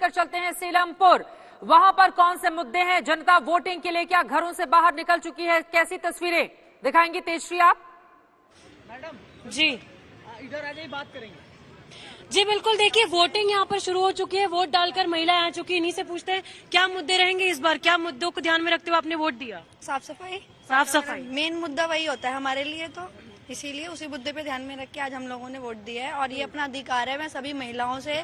लेकर चलते हैं सीलमपुर। वहां पर कौन से मुद्दे हैं? जनता वोटिंग के लिए क्या घरों से बाहर निकल चुकी है? कैसी तस्वीरें दिखाएंगी तेजश्री आप? मैडम जी इधर आ जाइए, बात करेंगे। जी बिल्कुल, देखिए वोटिंग यहाँ पर शुरू हो चुकी है। वोट डालकर महिलाएं आ चुकी है। इन्हीं से पूछते हैं क्या मुद्दे रहेंगे इस बार, क्या मुद्दों को ध्यान में रखते हुए आपने वोट दिया? साफ सफाई। साफ सफाई मेन मुद्दा वही होता है हमारे लिए, तो इसीलिए उसी मुद्दे पे ध्यान में रख के आज हम लोगों ने वोट दिया है और ये अपना अधिकार है। मैं सभी महिलाओं से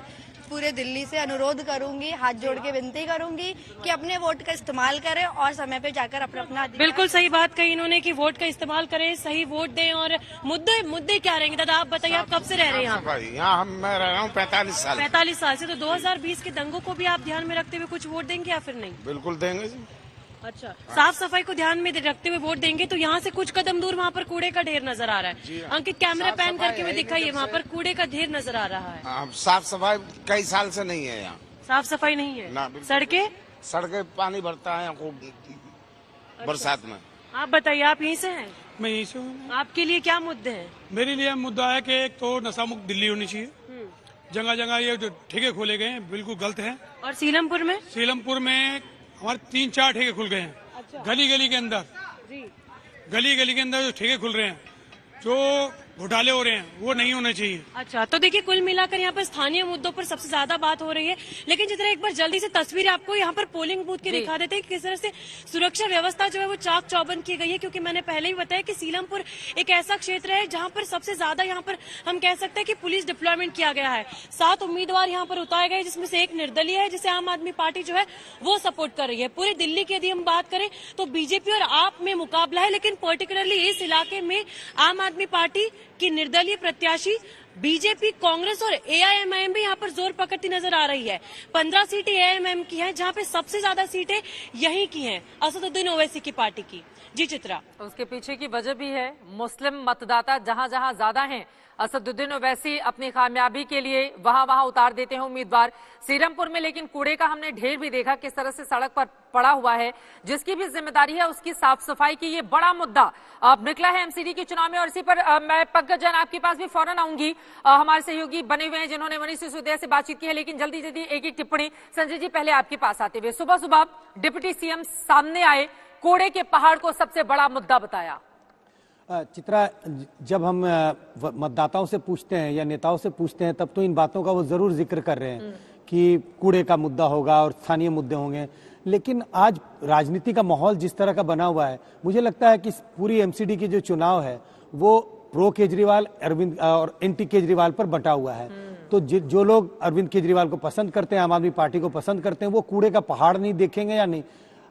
पूरे दिल्ली से अनुरोध करूंगी, हाथ जोड़ के विनती करूंगी कि अपने वोट का इस्तेमाल करें और समय पे जाकर अपना बिल्कुल सही बात कही इन्होंने कि वोट का इस्तेमाल करें, सही वोट दें। और मुद्दे क्या रहेंगे? दादा आप बताइए, आप कब से रह रहे हैं यहाँ? मैं रह रहा हूँ 45 साल। 45 साल से। तो 2020 के दंगों को भी आप ध्यान में रखते हुए कुछ वोट देंगे या फिर नहीं? बिल्कुल देंगे जी। अच्छा, साफ सफाई को ध्यान में रखते हुए वोट देंगे। तो यहाँ से कुछ कदम दूर वहाँ पर कूड़े का ढेर नजर आ रहा है। अंकित कैमरा पैन करके हुए दिखाइए, वहाँ पर कूड़े का ढेर नजर आ रहा है। साफ सफाई कई साल से नहीं है यहाँ। साफ सफाई नहीं है। सड़कें पानी भरता है बरसात में। आप बताइए, आप यहीं से हैं? मैं यहीं से हूँ। आपके लिए क्या मुद्दे हैं? मेरे लिए मुद्दा है कि एक तो नशा मुक्त दिल्ली होनी चाहिए। जगह जगह ये जो ठेके खोले गए हैं बिल्कुल गलत है। और सीलमपुर में हमारे 3-4 ठेके खुल गए हैं। अच्छा। गली गली के अंदर जो ठेके खुल रहे हैं, जो घोटाले हो रहे हैं, वो नहीं होने चाहिए। अच्छा, तो देखिए कुल मिलाकर यहाँ पर स्थानीय मुद्दों पर सबसे ज्यादा बात हो रही है। लेकिन जितना एक बार जल्दी से तस्वीरें आपको यहाँ पर पोलिंग बूथ की दिखा देते हैं कि किस तरह से सुरक्षा व्यवस्था जो है वो चाक चौबंद की गई है। क्योंकि मैंने पहले ही बताया कि सीलमपुर एक ऐसा क्षेत्र है जहाँ पर सबसे ज्यादा यहाँ पर हम कह सकते हैं कि पुलिस डिप्लॉयमेंट किया गया है। 7 उम्मीदवार यहाँ पर उतारे गए, जिसमें से एक निर्दलीय है जिसे आम आदमी पार्टी जो है वो सपोर्ट कर रही है। पूरी दिल्ली की यदि हम बात करें तो बीजेपी और आप में मुकाबला है, लेकिन पर्टिकुलरली इस इलाके में आम आदमी पार्टी की निर्दलीय प्रत्याशी बीजेपी, कांग्रेस और एआईएमआईएम भी यहाँ पर जोर पकड़ती नजर आ रही है। 15 सीटें एआईएमआईएम की हैं, जहाँ पे सबसे ज्यादा सीटें यहीं की हैं, असदुद्दीन ओवैसी की पार्टी की। जी चित्रा, उसके पीछे की वजह भी है। मुस्लिम मतदाता जहां जहां ज्यादा हैं, असदुद्दीन ओवैसी अपनी कामयाबी के लिए वहां उतार देते हैं उम्मीदवार। सीलमपुर में लेकिन कूड़े का हमने ढेर भी देखा, किस तरह से सड़क पर पड़ा हुआ है। जिसकी भी जिम्मेदारी है उसकी साफ सफाई की, ये बड़ा मुद्दा अब निकला है एमसीडी के चुनाव में। और इसी पर मैं पंकज जैन आपके पास भी फौरन आऊंगी। हमारे सहयोगी बने हुए हैं जिन्होंने मनीष सिसोदिया से बातचीत की है, लेकिन जल्दी एक टिप्पणी संजय जी पहले आपके पास आते हुए। सुबह सुबह डिप्टी सीएम सामने आए, कूड़े के पहाड़ को सबसे बड़ा मुद्दा बताया। चित्रा, जब हम मतदाताओं से पूछते हैं या नेताओं से पूछते हैं तब तो इन बातों का वो जरूर जिक्र कर रहे हैं कि कूड़े का मुद्दा होगा और स्थानीय मुद्दे होंगे। लेकिन आज राजनीति का माहौल जिस तरह का बना हुआ है, मुझे लगता है कि पूरी एमसीडी की जो चुनाव है वो प्रो केजरीवाल अरविंद और एंटी केजरीवाल पर बटा हुआ है। तो जो लोग अरविंद केजरीवाल को पसंद करते हैं, आम आदमी पार्टी को पसंद करते हैं, वो कूड़े का पहाड़ नहीं देखेंगे या नहीं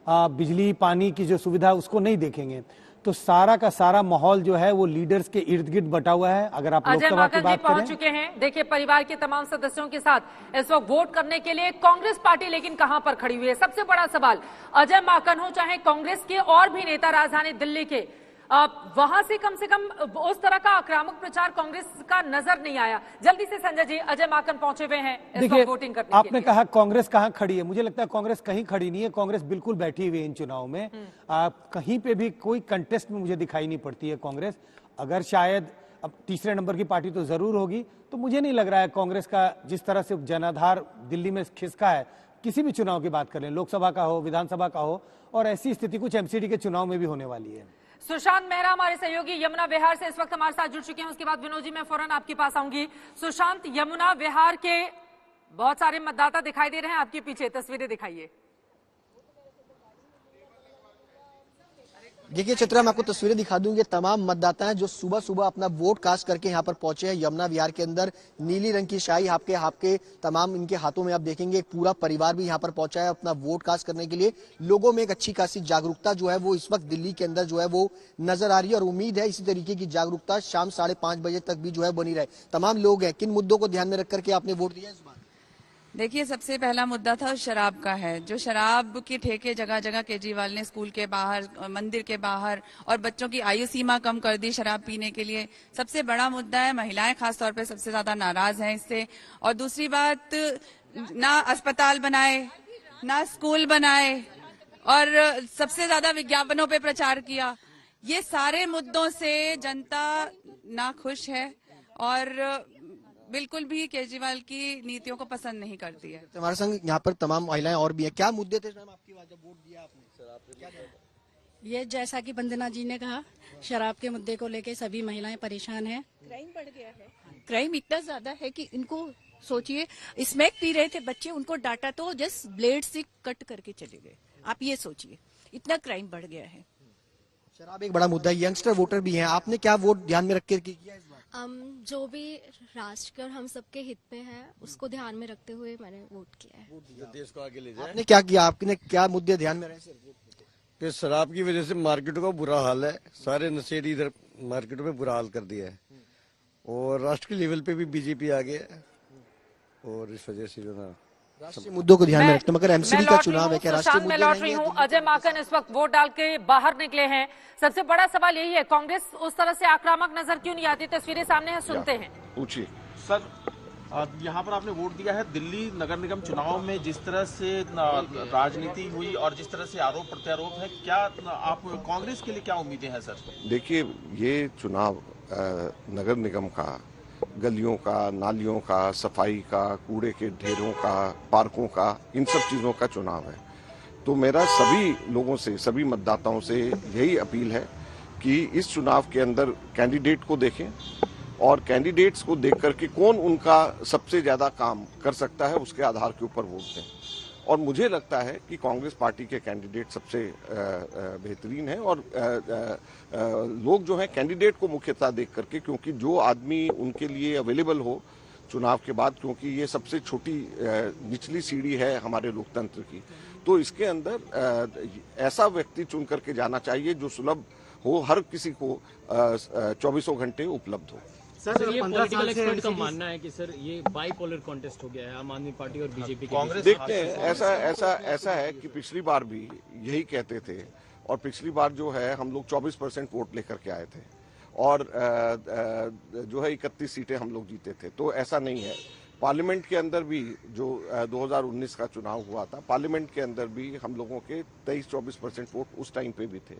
बिजली पानी की जो सुविधा है उसको नहीं देखेंगे। तो सारा का सारा माहौल जो है वो लीडर्स के इर्द गिर्द बटा हुआ है। अगर आप लोकसभा की बात करें, पहुंच चुके हैं। देखिए परिवार के तमाम सदस्यों के साथ इस वक्त वोट करने के लिए कांग्रेस पार्टी लेकिन कहां पर खड़ी हुई है? सबसे बड़ा सवाल। अजय माकन हो चाहे कांग्रेस के और भी नेता राजधानी दिल्ली के, वहां से कम उस तरह का आक्रामक प्रचार कांग्रेस का नजर नहीं आया। जल्दी से संजय जी, अजय माकन पहुंचे हुए हैं इस वक्त वोटिंग करने के लिए। आपने कहा कांग्रेस कहां खड़ी है, मुझे लगता है कांग्रेस कहीं खड़ी नहीं है। कांग्रेस बिल्कुल बैठी हुई है इन चुनाव में। कहीं पे भी कोई कंटेस्ट में मुझे दिखाई नहीं पड़ती है कांग्रेस। अगर शायद अब तीसरे नंबर की पार्टी तो जरूर होगी, तो मुझे नहीं लग रहा है कांग्रेस का जिस तरह से जनाधार दिल्ली में खिसका है, किसी भी चुनाव की बात करें, लोकसभा का हो, विधानसभा का हो, और ऐसी स्थिति कुछ एमसीडी के चुनाव में भी होने वाली है। सुशांत मेहरा हमारे सहयोगी यमुना विहार से इस वक्त हमारे साथ जुड़ चुके हैं। उसके बाद विनोद जी मैं फौरन आपके पास आऊंगी। सुशांत, यमुना विहार के बहुत सारे मतदाता दिखाई दे रहे हैं आपके पीछे, तस्वीरें दिखाइए। देखिए चित्रा, मैं आपको तस्वीरें दिखा दूंगी। तमाम मतदाता हैं जो सुबह सुबह अपना वोट कास्ट करके यहाँ पर पहुंचे हैं यमुना विहार के अंदर। नीली रंग की शाही आपके तमाम इनके हाथों में आप देखेंगे। एक पूरा परिवार भी यहाँ पर पहुंचा है अपना वोट कास्ट करने के लिए। लोगों में एक अच्छी खासी जागरूकता जो है वो इस वक्त दिल्ली के अंदर जो है वो नजर आ रही है और उम्मीद है इसी तरीके की जागरूकता शाम 5:30 बजे तक भी जो है बनी रहे। तमाम लोग हैं, किन मुद्दों को ध्यान में रख करके आपने वोट दिया इस बार? देखिए, सबसे पहला मुद्दा था शराब का है। जो शराब के ठेके जगह जगह केजरीवाल ने स्कूल के बाहर, मंदिर के बाहर, और बच्चों की आयु सीमा कम कर दी शराब पीने के लिए। सबसे बड़ा मुद्दा है, महिलाएं खासतौर पे सबसे ज्यादा नाराज हैं इससे। और दूसरी बात, ना अस्पताल बनाए, ना स्कूल बनाए, और सबसे ज्यादा विज्ञापनों पे प्रचार किया। ये सारे मुद्दों से जनता नाखुश है और बिल्कुल भी केजरीवाल की नीतियों को पसंद नहीं करती है। हमारे संग यहाँ पर तमाम महिलाएं और भी हैं। क्या मुद्दे थे मैम आपकी बात जब वोट दिया आपने? ये जैसा कि वंदना जी ने कहा, शराब के मुद्दे को लेके सभी महिलाएं परेशान हैं। क्राइम बढ़ गया है, क्राइम इतना ज्यादा है कि इनको सोचिए, स्मैक पी रहे थे बच्चे, उनको डांटा तो जस्ट ब्लेड से कट करके चले गए। आप ये सोचिए, इतना क्राइम बढ़ गया है। शराब एक बड़ा मुद्दा है, यंगस्टर वोटर भी हैं। आपने क्या वोट ध्यान में रख के किया इस बार? जो भी राष्ट्र और हम सबके हित में है उसको ध्यान में रखते हुए मैंने वोट किया है। देश को आगे ले जाए। आपने क्या किया? आपने क्या मुद्दे ध्यान में रहे सर? कि शराब की वजह से मार्केटों का बुरा हाल है, सारे नशेड़ी इधर मार्केटों में बुरा हाल कर दिया है और राष्ट्र के लेवल पे भी बीजेपी आ गया है और इस वजह से जो ना राष्ट्रीय मुद्दों को ध्यान में रखते मगर एमसीडी का चुनाव है, क्या राष्ट्रीय मैं लौट रही हूँ। अजय माकन इस वक्त वोट डाल के बाहर निकले हैं। सबसे बड़ा सवाल यही है, कांग्रेस उस तरह से आक्रामक नजर क्यों नहीं आती? तस्वीरें सामने है, सुनते हैं। पूछिए सर, यहाँ पर आपने वोट दिया है। दिल्ली नगर निगम चुनाव में जिस तरह से राजनीति हुई और जिस तरह से आरोप प्रत्यारोप है, क्या आप कांग्रेस के लिए क्या उम्मीदें हैं सर? देखिए, ये चुनाव नगर निगम का, गलियों का, नालियों का, सफाई का, कूड़े के ढेरों का, पार्कों का, इन सब चीजों का चुनाव है। तो मेरा सभी लोगों से, सभी मतदाताओं से यही अपील है कि इस चुनाव के अंदर कैंडिडेट को देखें और कैंडिडेट्स को देख करके कौन उनका सबसे ज्यादा काम कर सकता है उसके आधार के ऊपर वोट दें। और मुझे लगता है कि कांग्रेस पार्टी के कैंडिडेट सबसे बेहतरीन है और लोग जो हैं कैंडिडेट को मुख्यतः देख करके, क्योंकि जो आदमी उनके लिए अवेलेबल हो चुनाव के बाद, क्योंकि ये सबसे छोटी निचली सीढ़ी है हमारे लोकतंत्र की, तो इसके अंदर ऐसा व्यक्ति चुन करके जाना चाहिए जो सुलभ हो, हर किसी को 24 घंटे उपलब्ध हो। सर, ये पॉलिटिकल एक्सपर्ट का मानना है कि सर ये बाइपोलर कॉन्टेस्ट हो गया है आम आदमी पार्टी और बीजेपी के। देखते हैं, ऐसा है कि पिछली बार भी यही कहते थे और पिछली बार जो है हम लोग 24% वोट लेकर के आए थे और जो है 31 सीटें हम लोग जीते थे। तो ऐसा नहीं है। पार्लियामेंट के अंदर भी जो 2019 का चुनाव हुआ था, पार्लियामेंट के अंदर भी हम लोगों के 23-24% वोट उस टाइम पे भी थे।